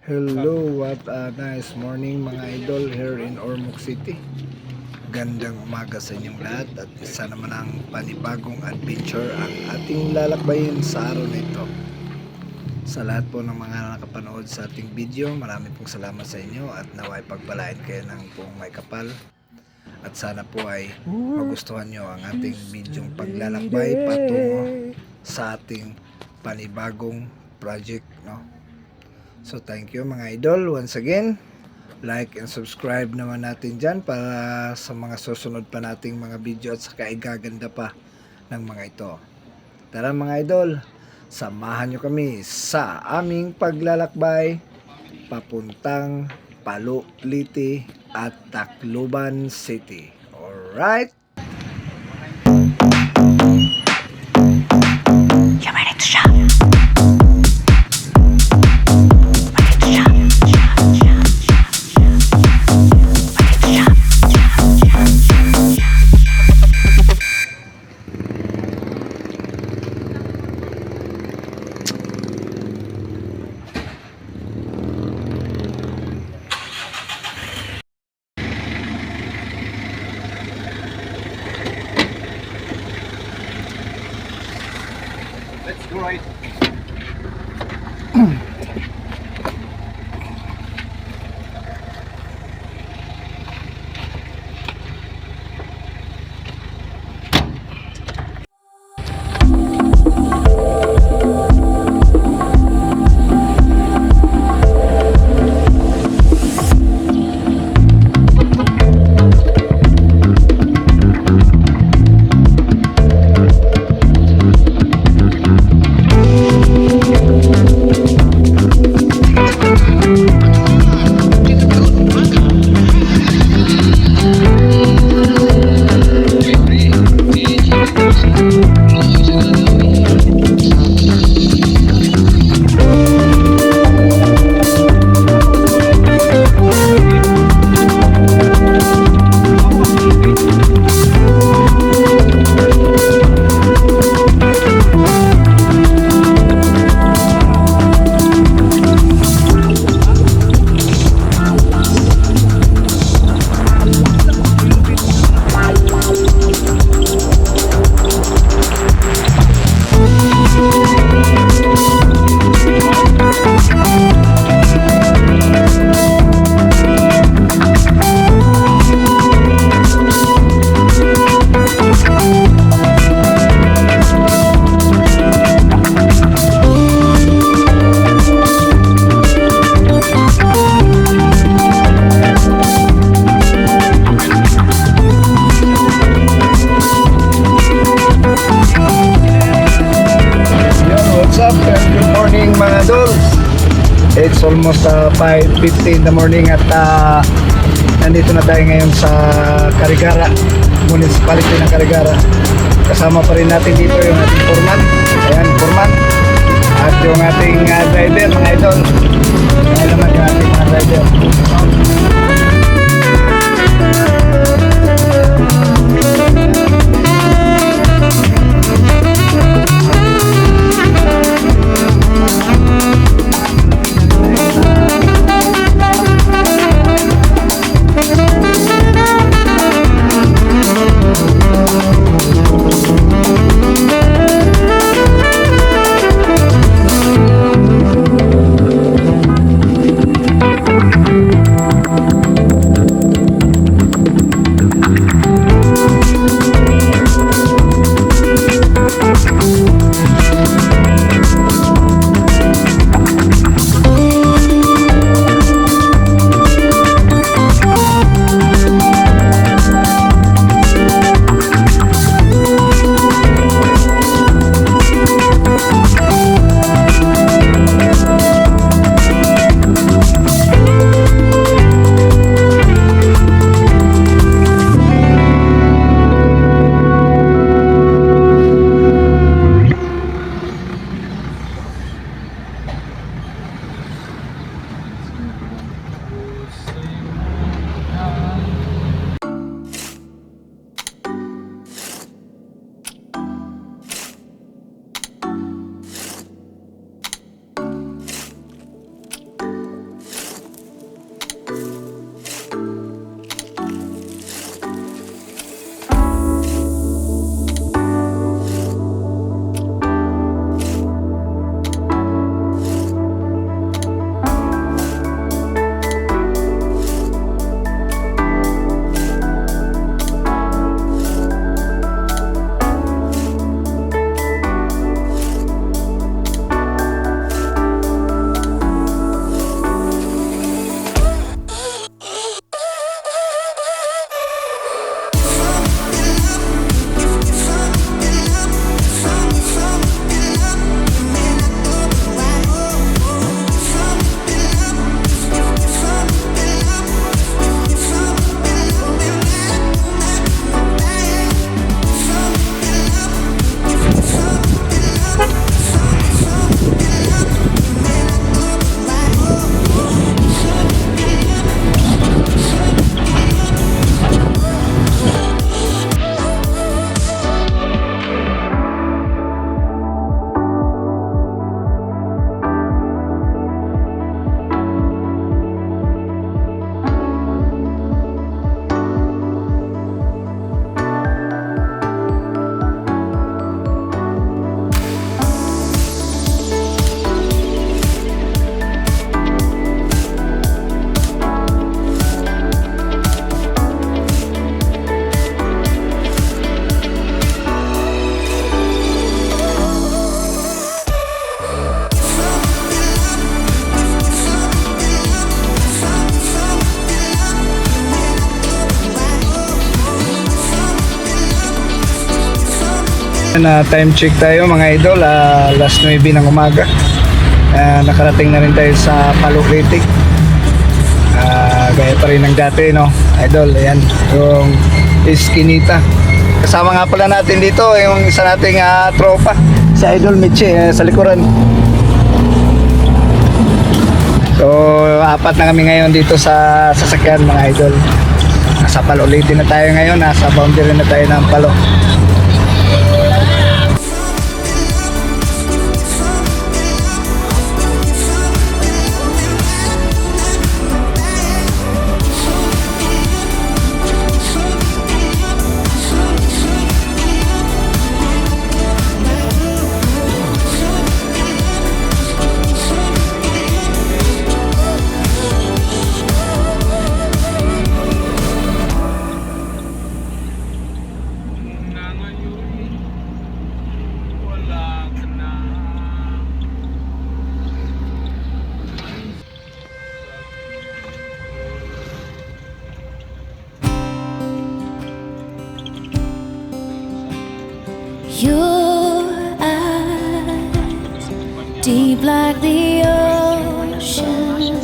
Hello, what a nice morning mga idol here in Ormoc City. Gandang umaga sa inyong lahat at isa naman ang panibagong adventure ang ating lalakbayin sa araw na ito. Sa lahat po ng mga nakapanood sa ating video, marami pong salamat sa inyo at naway pagpalain kayo ng buong may kapal. At sana po ay magustuhan nyo ang ating bidyong paglalakbay patungo sa ating panibagong project, no? So thank you mga idol, once again like and subscribe naman natin dyan para sa mga susunod pa nating mga video at saka igaganda pa ng mga ito. Tara mga idol, samahan nyo kami sa aming paglalakbay papuntang Palu, Liti at Tacloban City. Alright? You're ready to shop. Let's go right. It's almost 5:50 in the morning at nandito na tayo ngayon sa Carigara, municipality ng Carigara. Kasama pa rin natin dito yung ating foreman. Ayan, foreman. At yung ating driver, mga idol. Ayan naman yung ating mga driver. Na time check tayo mga idol, last 9 ng umaga. Nakarating na rin tayo sa Palukitik. Gaya pa rin ng dati, no idol. Ayan yung Eskinita. Kasama nga pala natin dito yung isa nating tropa, si Idol Michi, sa likuran. So apat na kami ngayon dito sa sasakyan mga idol. Nasa Palukitik na tayo ngayon, nasa boundary na tayo ng Palo. Your eyes, deep like the ocean,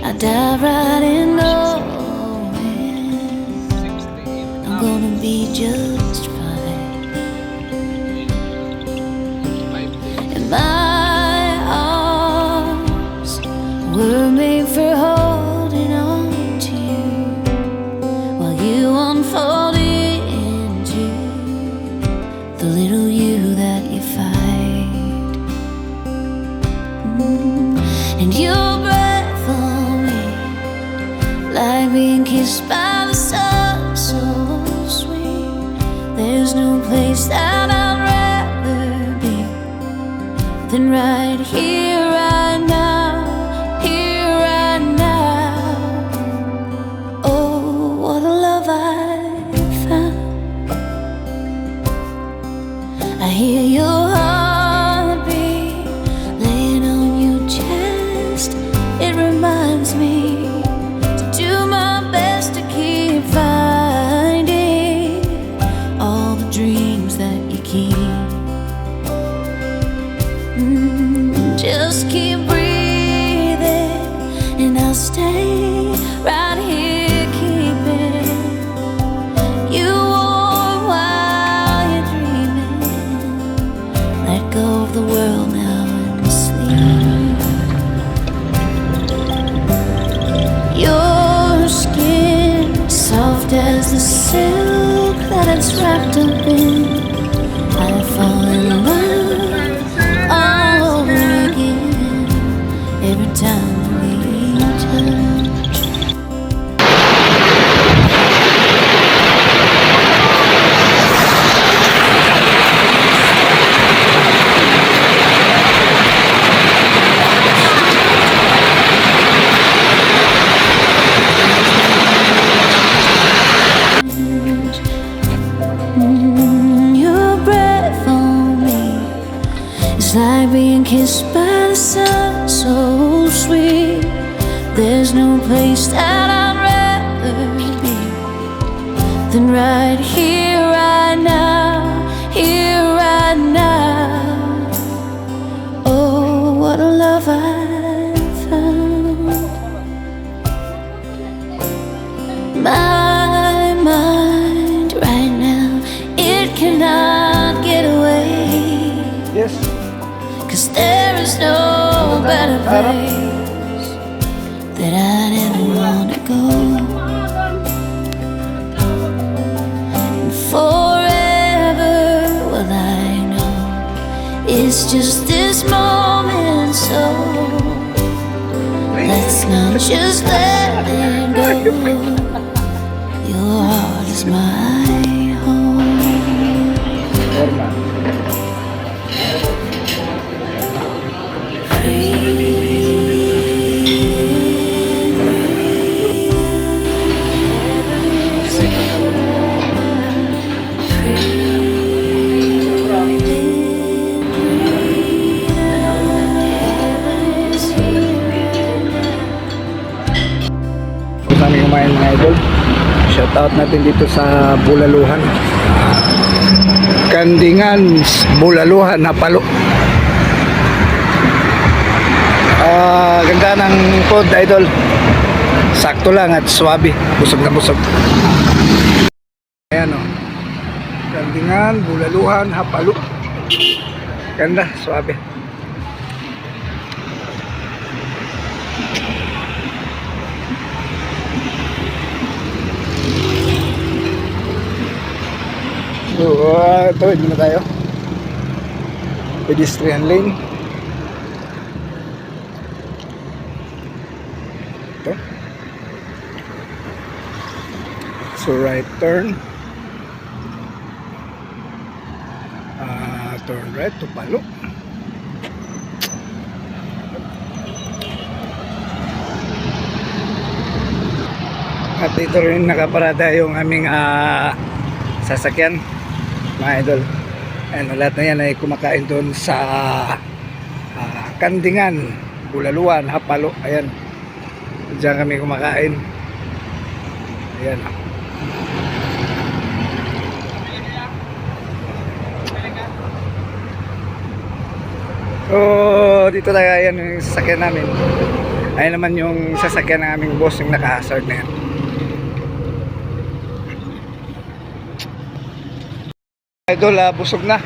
I dive right in, knowing I'm gonna be just fine. And my arms were made for holding on to you while you unfold into the little you that you fight. And your breath on me, like being kissed by the sun, so sweet. There's no place that I'd rather be than right here, right now, here, right now. Oh, what a love I found. I hear your heartbeat laying on your chest. It reminds me to do my best to keep finding all the dreams that you keep. Just keep breathing and I'll stay right here, keeping you warm while you're dreaming. Let go of the world now and sleep. Your skin soft as the silk that it's wrapped up in. I fall in love all over again every time we touch. Your breath on me is like being kissed by the sun, so sweet. There's no place that I'd rather be than right here, right now, here, right now. Oh, what a love I found. My mind right now, it cannot get away. Yes. 'Cause there is no better place that I'd ever wanna go. And forever, well I know it's just this moment, so let's not just let it go. Your heart is my home. Normal. Kami kumain mga idol. Shout out natin dito sa Bulaluhan. Kandingan, Bulaluhan, Napalo. Ganda ng food, idol. Sakto lang at swabe. Busog na busog. Ayan o. Kandingan, Bulaluhan, Hapalo. Ganda, swabe. So, tawid muna tayo. Pedestrian lane. Ito. So, right turn. Turn right to Palo. At dito rin nakaparada yung aming sasakyan, mga idol. Ayan, lahat na yan ay kumakain doon sa Kandingan, Bulaluhan, Hapalo. Ayan, diyan kami kumakain. Ayan. So dito tayo, ayan yung sasakyan namin. Ayan naman yung sasakyan ng aming boss, yung naka-hazard na yan. Idol, busog na.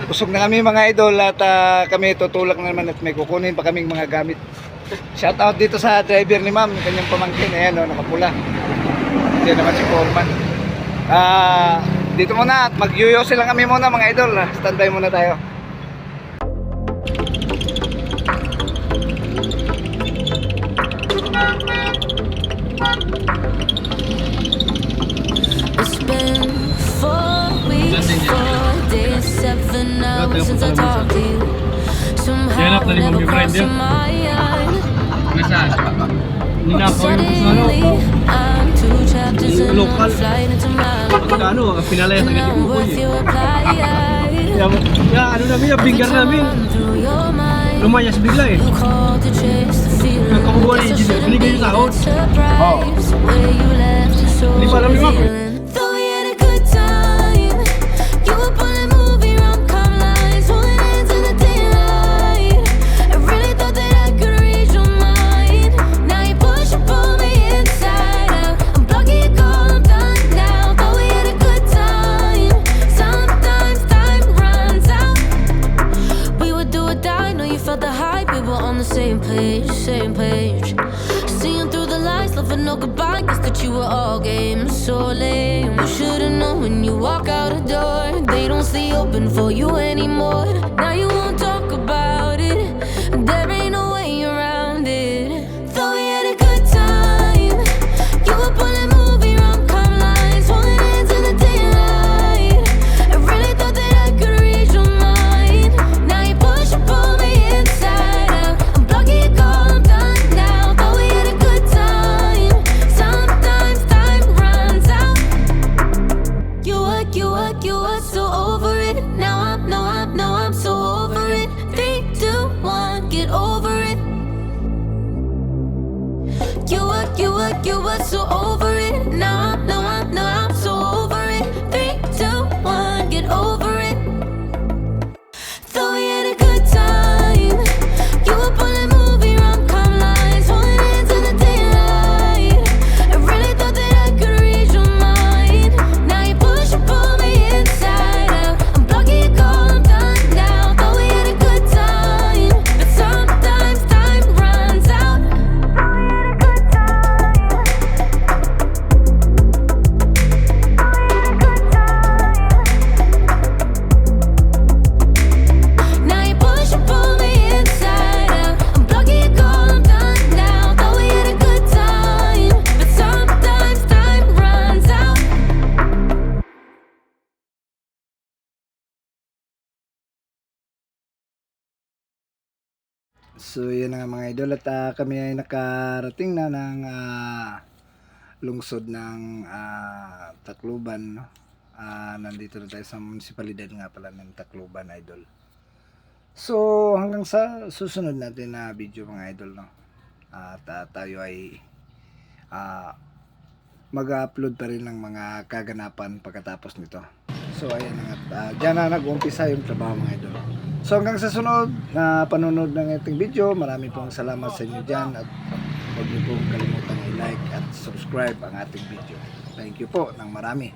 Busog na kami mga idol at kami tutulak na naman at may kukunin pa kaming mga gamit. Shout out dito sa driver ni ma'am, kanyang pamangkin. Ayan o, nakapula. Yan naman si Foreman. Dito muna at mag-yuyosi lang kami muna mga idol. Standby muna tayo. It's been 4 weeks, 4 days, 7 hours since I talked to you. Somehow it never crossed my mind. Suddenly, I'm 2 chapters in, I'm flying into Malibu. Pinalaya sa And I'm worth your reply. ano namin, yung finger namin. Through your mind, Lumayas bigla eh. you called to chase the feeling. Nagkakuha ni Guess I engineer, should've binigay yung been sahod. surprised where you left it so Hindi pa alam ni ma'am. revealing. Thought we had a good time. You were pulling movie rom-com lines, holding hands in the daylight. I really thought that I could read your mind. Now you push and pull me inside out. I'm blocking your call, I'm done now. Thought we had a good time. Sometimes time runs out. We would do or die, know you felt the hype. We were on the same page, same page. Seeing through the lies, loving no goodbye. Guess that you were all game, so lame. You should've known when you walk out the door, they don't stay open for you anymore. Now you won't talk about it, there ain't no way around it. Thought we had a good time. You were pulling movie rom-com lines, holding hands in the daylight. I really thought that I could read your mind. Now you push and pull me inside out. I'm blocking your call, I'm done now. Thought we had a good time. Sometimes time runs out. You were so over it. Now I'm so over it. 3, 2, 1, get over it. You were so over it. Now I'm so over it. 3, 2, 1, get over it. Thought we had a good time. You were pulling movie rom-com lines, holding hands in the daylight. I really thought that I could read your mind. Now you push and pull me inside out. I'm blocking your call, I'm done now. Thought we had a good time, but sometimes time runs out. Now you push and pull me inside out. I'm blocking your call, I'm done now. Thought we had a good time, but sometimes time runs out. So yun na nga mga idol at kami ay nakarating na ng lungsod ng Tacloban, no? Nandito na tayo sa munisipalidad nga pala ng Tacloban, idol. So hanggang sa susunod natin na video mga idol, no? At tayo ay mag-upload pa rin ng mga kaganapan pagkatapos nito. So ayan na nga, dyan na nag-umpisa yung trabaho mga idol. So hanggang sa sunod na panunod ng ating video, marami pong salamat sa inyo dyan at huwag niyo pong kalimutan i-like at subscribe ang ating video. Thank you po ng marami.